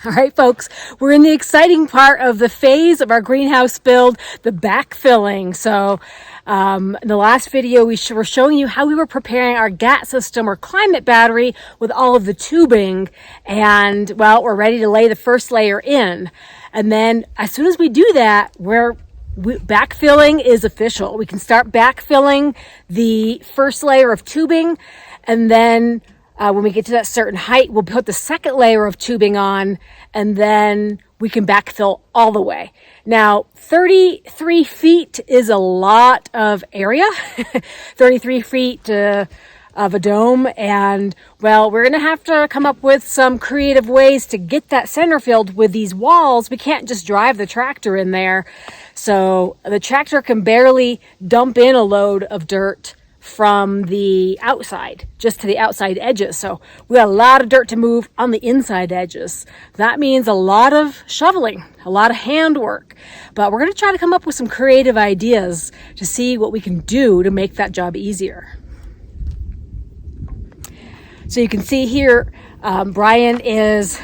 All right, folks, we're in the exciting part of the phase of our greenhouse build, the backfilling. So in the last video, we were showing you how we were preparing our GAHT system or climate battery with all of the tubing. And well, we're ready to lay the first layer in. And then as soon as we do that, backfilling is official. We can start backfilling the first layer of tubing, and then when we get to that certain height, we'll put the second layer of tubing on, and then we can backfill all the way. Now, 33 feet is a lot of area, 33 feet of a dome, and well, we're gonna have to come up with some creative ways to get that center filled with these walls. We can't just drive the tractor in there. So the tractor can barely dump in a load of dirt from the outside, just to the outside edges. So we got a lot of dirt to move on the inside edges. That means a lot of shoveling, a lot of handwork. But we're going to try to come up with some creative ideas to see what we can do to make that job easier. So you can see here, Brian is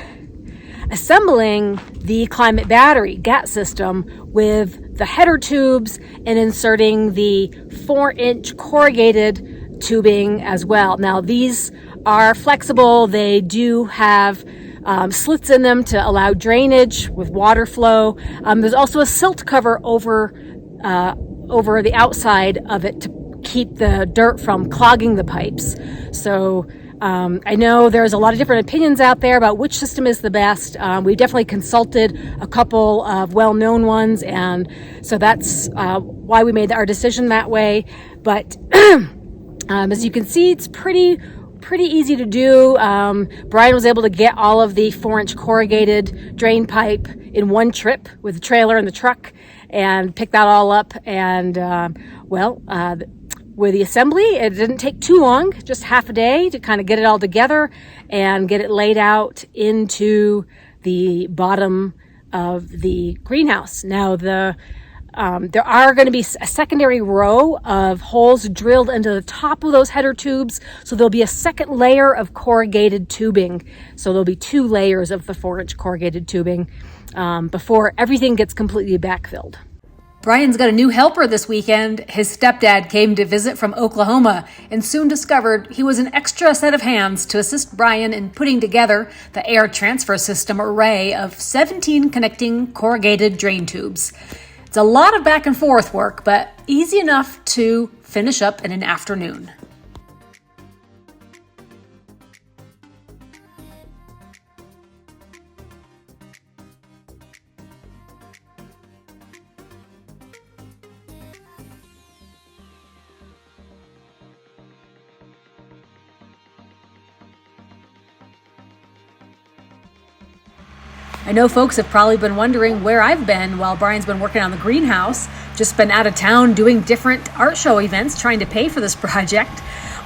assembling the climate battery GAHT system with the header tubes and inserting the 4-inch corrugated tubing as well. Now these are flexible. They do have slits in them to allow drainage with water flow. There's also a silt cover over the outside of it to keep the dirt from clogging the pipes. So I know there's a lot of different opinions out there about which system is the best. We definitely consulted a couple of well-known ones, and so that's why we made our decision that way. But as you can see, it's pretty easy to do. Brian was able to get all of the 4-inch corrugated drain pipe in one trip with the trailer and the truck and pick that all up. And with the assembly, it didn't take too long, just half a day to kind of get it all together and get it laid out into the bottom of the greenhouse. Now, there are going to be a secondary row of holes drilled into the top of those header tubes, so there'll be a second layer of corrugated tubing. So there'll be 2 layers of the 4-inch corrugated tubing before everything gets completely backfilled. Brian's got a new helper this weekend. His stepdad came to visit from Oklahoma and soon discovered he was an extra set of hands to assist Brian in putting together the air transfer system array of 17 connecting corrugated drain tubes. It's a lot of back and forth work, but easy enough to finish up in an afternoon. I know folks have probably been wondering where I've been while Brian's been working on the greenhouse. Just been out of town doing different art show events, trying to pay for this project.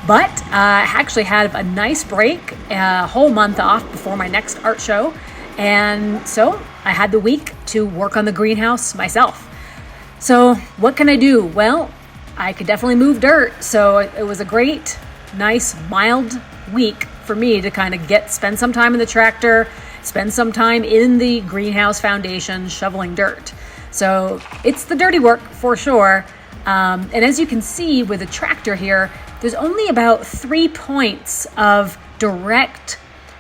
But I actually had a nice break, a whole month off before my next art show. And so I had the week to work on the greenhouse myself. So what can I do? Well, I could definitely move dirt. So it was a great, nice, mild week for me to kind of spend some time in the tractor, spend some time in the greenhouse foundation shoveling dirt. So it's the dirty work for sure. And as you can see with the tractor here, there's only about 3 points of direct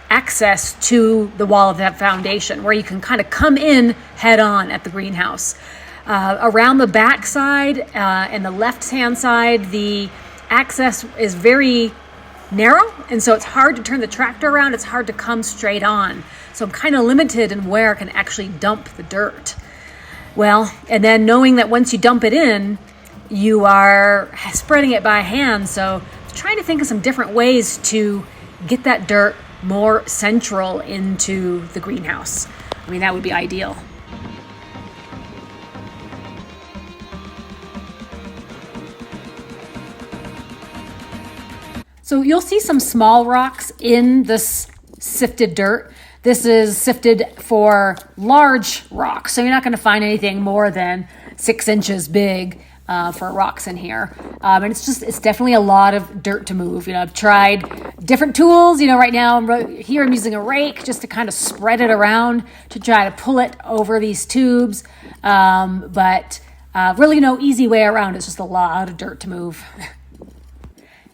access to the wall of that foundation where you can kind of come in head on at the greenhouse. Around the back side and the left-hand side, the access is very narrow, and so it's hard to turn the tractor around. It's hard to come straight on. So I'm kind of limited in where I can actually dump the dirt. Well, and then knowing that once you dump it in, you are spreading it by hand. So trying to think of some different ways to get that dirt more central into the greenhouse. I mean, that would be ideal. So you'll see some small rocks in this sifted dirt. This is sifted for large rocks, so you're not going to find anything more than 6 inches big. for rocks in here. And it's definitely a lot of dirt to move. I've tried different tools. Right now I'm using a rake just to kind of spread it around to try to pull it over these tubes. But really no easy way around. It's just a lot of dirt to move.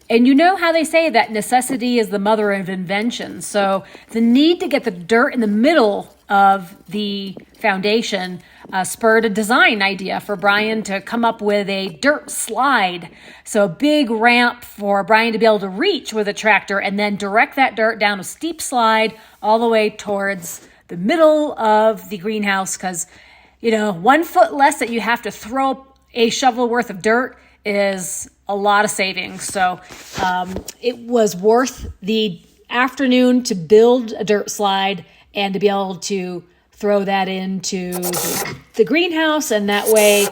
And you know how they say that necessity is the mother of invention. So the need to get the dirt in the middle of the foundation spurred a design idea for Brian to come up with a dirt slide. So a big ramp for Brian to be able to reach with a tractor and then direct that dirt down a steep slide all the way towards the middle of the greenhouse. Because, 1 foot less that you have to throw a shovel worth of dirt is a lot of savings. So it was worth the afternoon to build a dirt slide and to be able to throw that into the greenhouse. And that way,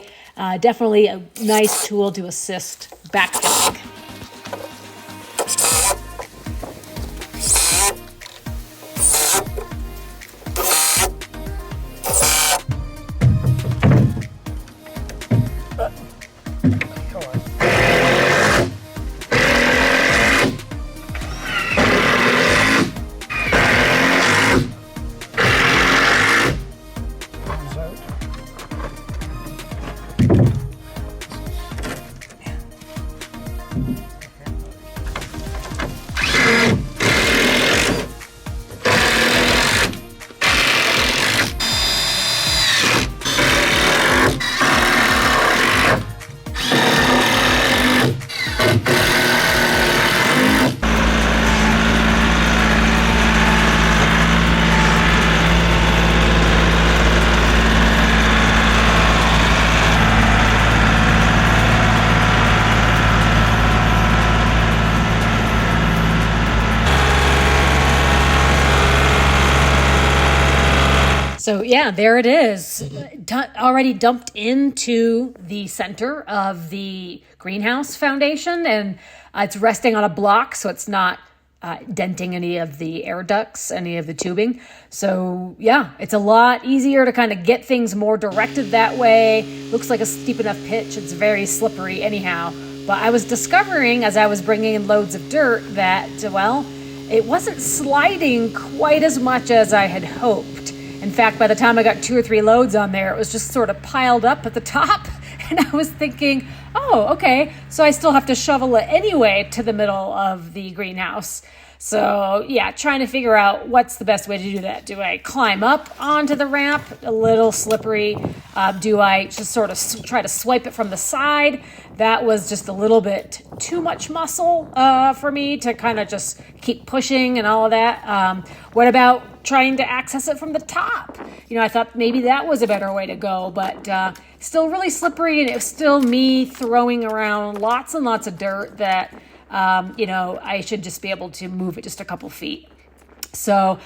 definitely a nice tool to assist backfilling. So yeah, there it is, already dumped into the center of the greenhouse foundation, and it's resting on a block, so it's not denting any of the air ducts, any of the tubing. So yeah, it's a lot easier to kind of get things more directed that way. Looks like a steep enough pitch. It's very slippery anyhow. But I was discovering as I was bringing in loads of dirt that, well, it wasn't sliding quite as much as I had hoped. In fact, by the time I got 2 or 3 loads on there, it was just sort of piled up at the top. And I was thinking, oh, okay, so I still have to shovel it anyway to the middle of the greenhouse. So yeah, trying to figure out what's the best way to do that. Do I climb up onto the ramp? A little slippery. Do I just sort of try to swipe it from the side? That was just a little bit too much muscle for me to kind of just keep pushing and all of that. What about trying to access it from the top? I thought maybe that was a better way to go, but still really slippery, and it was still me throwing around lots and lots of dirt that I should just be able to move it just a couple feet. So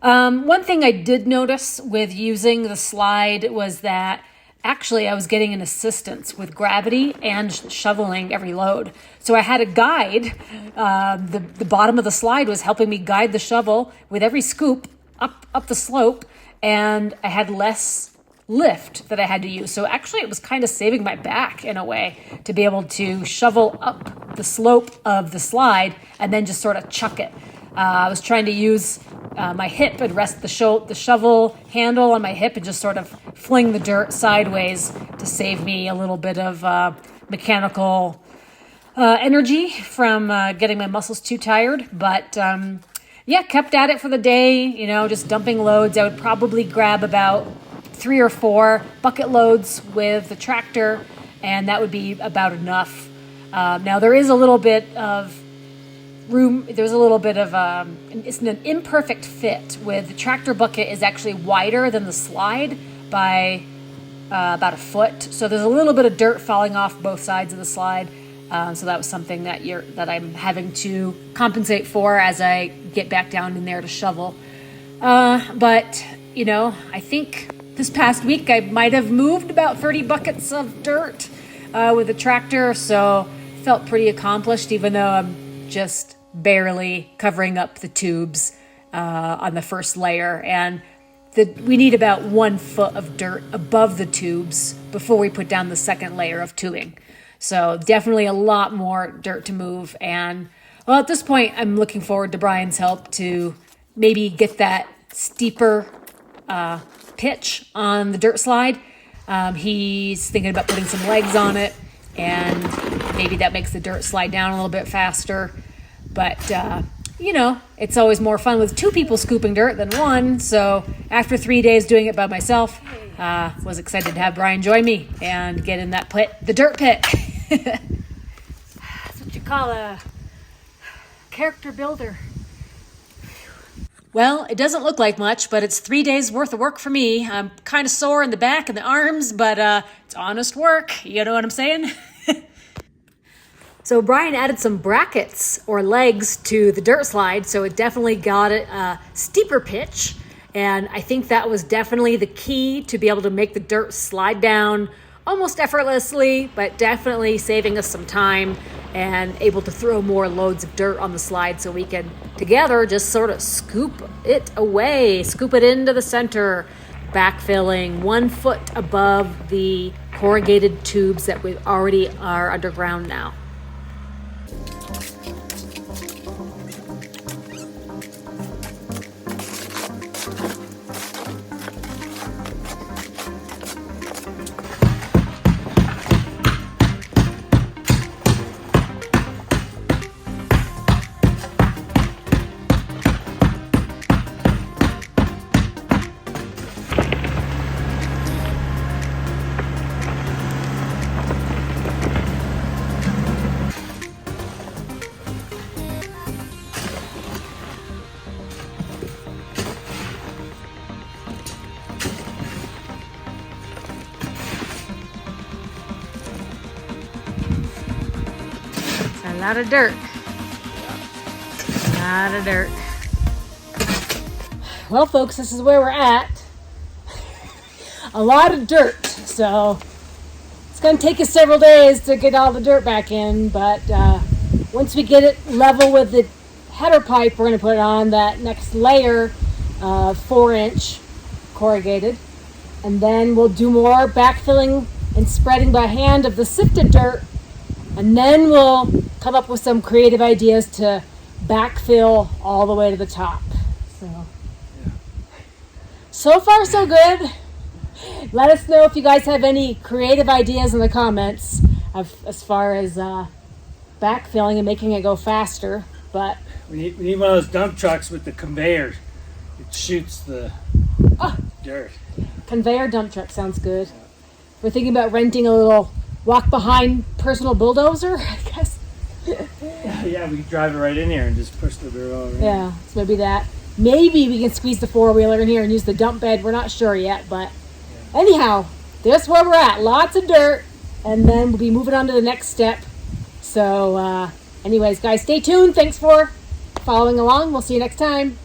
one thing I did notice with using the slide was that actually I was getting an assistance with gravity and shoveling every load. So I had a guide. The bottom of the slide was helping me guide the shovel with every scoop up the slope, and I had less lift that I had to use. So actually it was kind of saving my back in a way to be able to shovel up the slope of the slide and then just sort of chuck it. I was trying to use my hip and rest the shovel handle on my hip and just sort of fling the dirt sideways to save me a little bit of mechanical energy from getting my muscles too tired. But yeah, kept at it for the day, just dumping loads. I would probably grab about 3 or 4 bucket loads with the tractor, and that would be about enough. Now there is a little bit of room. There's a little bit of it's an imperfect fit with the tractor bucket is actually wider than the slide by about a foot. So there's a little bit of dirt falling off both sides of the slide. So that was something that I'm having to compensate for as I get back down in there to shovel. But I think this past week I might have moved about 30 buckets of dirt with the tractor, so felt pretty accomplished, even though I'm just barely covering up the tubes on the first layer. And we need about 1 foot of dirt above the tubes before we put down the second layer of tubing. So definitely a lot more dirt to move. And well, at this point, I'm looking forward to Brian's help to maybe get that steeper pitch on the dirt slide. He's thinking about putting some legs on it, and maybe that makes the dirt slide down a little bit faster. But, you know, it's always more fun with two people scooping dirt than one. So after 3 days doing it by myself, was excited to have Brian join me and get in that pit, the dirt pit. That's what you call a character builder. Well, it doesn't look like much, but it's 3 days worth of work for me. I'm kind of sore in the back and the arms, but it's honest work. You know what I'm saying? So Brian added some brackets or legs to the dirt slide, so it definitely got it a steeper pitch. And I think that was definitely the key to be able to make the dirt slide down almost effortlessly, but definitely saving us some time and able to throw more loads of dirt on the slide so we can together just sort of scoop it away, scoop it into the center, backfilling 1 foot above the corrugated tubes that we already are underground now. A lot of dirt. A lot of dirt. Well, folks, this is where we're at. A lot of dirt. So it's going to take us several days to get all the dirt back in. But once we get it level with the header pipe, we're going to put on that next layer of 4-inch corrugated. And then we'll do more backfilling and spreading by hand of the sifted dirt. And then we'll come up with some creative ideas to backfill all the way to the top. So far so good. Let us know if you guys have any creative ideas in the comments as far as backfilling and making it go faster. But we need one of those dump trucks with the conveyor. It shoots the dirt. Conveyor dump truck sounds good. We're thinking about renting a little walk behind personal bulldozer, I guess. Yeah, we can drive it right in here and just push the dirt over. Yeah, so maybe that. Maybe we can squeeze the 4-wheeler in here and use the dump bed. We're not sure yet, but anyhow, that's where we're at. Lots of dirt, and then we'll be moving on to the next step. So anyways, guys, stay tuned. Thanks for following along. We'll see you next time.